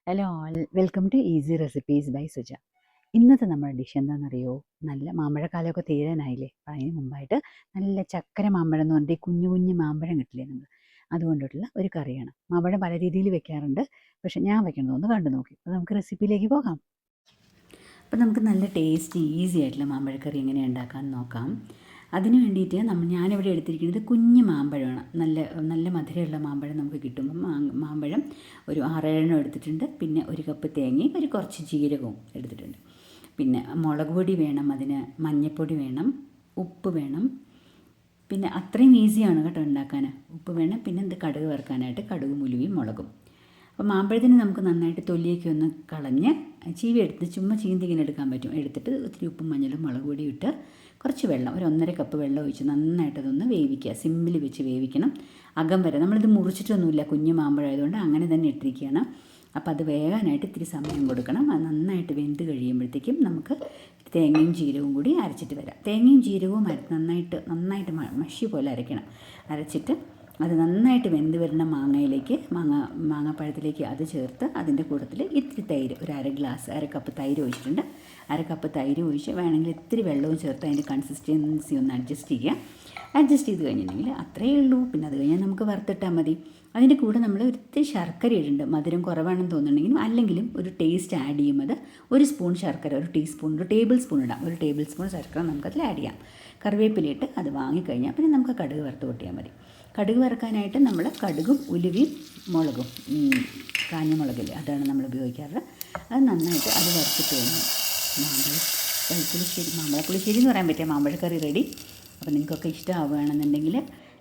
Hello all, welcome to easy recipes by Suja. ഇന്നത്തെ നമ്മുടെ dish എന്താണെന്നറിയോ? നല്ല മാമ്പഴക്കാലമൊക്കെ തീരാനായില്ലേ? അപ്പം അതിന് മുമ്പായിട്ട് നല്ല ചക്കര മാമ്പഴം എന്ന് പറഞ്ഞിട്ട് ഈ കുഞ്ഞു കുഞ്ഞു മാമ്പഴം കിട്ടില്ലേ നമ്മൾ, അതുകൊണ്ടിട്ടുള്ള ഒരു കറിയാണ്. മാമ്പഴം പല രീതിയിൽ വെക്കാറുണ്ട്, പക്ഷെ ഞാൻ വെക്കുന്നതൊന്ന് കണ്ടു നോക്കി. അപ്പോൾ നമുക്ക് റെസിപ്പിയിലേക്ക് പോകാം. അപ്പോൾ നമുക്ക് നല്ല ടേസ്റ്റി ഈസി ആയിട്ടുള്ള മാമ്പഴക്കറി എങ്ങനെയാണ് ഉണ്ടാക്കാമെന്ന് നോക്കാം. അതിന് വേണ്ടിയിട്ട് ഞാനിവിടെ എടുത്തിരിക്കുന്നത് കുഞ്ഞ് മാമ്പഴമാണ്. നല്ല നല്ല മധുരമുള്ള മാമ്പഴം നമുക്ക് കിട്ടുമ്പം മാമ്പഴം ഒരു 6-7 എടുത്തിട്ടുണ്ട്. പിന്നെ ഒരു കപ്പ് തേങ്ങയും ഒരു കുറച്ച് ജീരകവും എടുത്തിട്ടുണ്ട്. പിന്നെ മുളക് പൊടി വേണം, അതിന് മഞ്ഞൾപ്പൊടി വേണം, ഉപ്പ് വേണം. പിന്നെ അത്രയും ഈസിയാണ് കേട്ടോ ഉണ്ടാക്കാൻ. ഉപ്പ് വേണം. പിന്നെ കടുക് വറുക്കാനായിട്ട് കടുകും ഉലുവയും മുളകും. അപ്പോൾ മാമ്പഴത്തിന് നമുക്ക് നന്നായിട്ട് തൊലിയൊക്കെ ഒന്ന് കളഞ്ഞ് ചീവി എടുത്ത് ചുമ്മാ ചീന്തി ഇങ്ങനെ എടുക്കാൻ പറ്റും. എടുത്തിട്ട് ഒത്തിരി ഉപ്പും മഞ്ഞളും മുളക് പൊടിയും ഇട്ട് കുറച്ച് വെള്ളം, ഒരു 1.5 കപ്പ് വെള്ളം ഒഴിച്ച് നന്നായിട്ട് അതൊന്ന് വേവിക്കുക. സിമ്മിൽ വെച്ച് വേവിക്കണം അകം വരെ. നമ്മളിത് മുറിച്ചിട്ടൊന്നുമില്ല, കുഞ്ഞു മാമ്പഴമായതുകൊണ്ട് അങ്ങനെ തന്നെ ഇട്ടിരിക്കുകയാണ്. അപ്പോൾ അത് വേകാനായിട്ട് ഇത്തിരി സമയം കൊടുക്കണം. അത് നന്നായിട്ട് വെന്ത് കഴിയുമ്പോഴത്തേക്കും നമുക്ക് തേങ്ങയും ജീരകവും കൂടി അരച്ചിട്ട് വരാം. തേങ്ങയും ജീരകവും നന്നായിട്ട് മഷി പോലെ അരയ്ക്കണം. അരച്ചിട്ട് അത് നന്നായിട്ട് വെന്ത് വരുന്ന മാങ്ങാപ്പഴത്തിലേക്ക് അത് ചേർത്ത് അതിൻ്റെ കൂട്ടത്തിൽ ഇത്തിരി തൈര്, ഒരു അര കപ്പ് തൈര് ഒഴിച്ചിട്ടുണ്ട്. അര കപ്പ് തൈര് ഒഴിച്ച് വേണമെങ്കിൽ ഇത്തിരി വെള്ളവും ചേർത്ത് അതിൻ്റെ കൺസിസ്റ്റൻസി ഒന്ന് അഡ്ജസ്റ്റ് ചെയ്ത് കഴിഞ്ഞിട്ടുണ്ടെങ്കിൽ അത്രയേ ഉള്ളൂ. പിന്നെ അത് കഴിഞ്ഞാൽ നമുക്ക് വറുത്തിട്ടാൽ മതി. അതിൻ്റെ കൂടെ നമ്മൾ ഒത്തിരി ശർക്കര ഇടുന്നുണ്ട്. മധുരം കുറവാണെന്ന് തോന്നുന്നുണ്ടെങ്കിലും അല്ലെങ്കിലും ഒരു ടേസ്റ്റ് ആഡ് ചെയ്യുമ്പോൾ ഒരു സ്പൂൺ ശർക്കര, ഒരു ടേബിൾ സ്പൂൺ ഇടാം. ഒരു ടേബിൾ സ്പൂൺ ശർക്കര നമുക്കതിൽ ആഡ് ചെയ്യാം. കറിവേപ്പിലയിട്ട് അത് വാങ്ങിക്കഴിഞ്ഞാൽ പിന്നെ നമുക്ക് കടുക് വറുത്ത് കൊട്ടിയാൽ മതി. കടുക് വറുക്കാനായിട്ട് നമ്മൾ കടുകും ഉലുവയും മുളകും, കാഞ്ഞ മുളകില്ലേ, അതാണ് നമ്മൾ ഉപയോഗിക്കാറ്. അത് നന്നായിട്ട് അത് വറുത്തിട്ട് കഴിഞ്ഞു മാമ്പഴപ്പുളിശ്ശേരി എന്ന് പറയാൻ പറ്റിയ മാമ്പഴക്കറി റെഡി. അപ്പോൾ നിങ്ങൾക്കൊക്കെ ഇഷ്ടമാവുകയാണെന്നുണ്ടെങ്കിൽ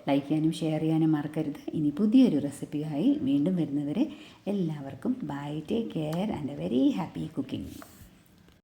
ലൈക്ക് ചെയ്യാനും ഷെയർ ചെയ്യാനും മറക്കരുത്. ഇനി പുതിയൊരു റെസിപ്പിയായി വീണ്ടും വരുന്നവരെ എല്ലാവർക്കും bye, take care and a very happy cooking.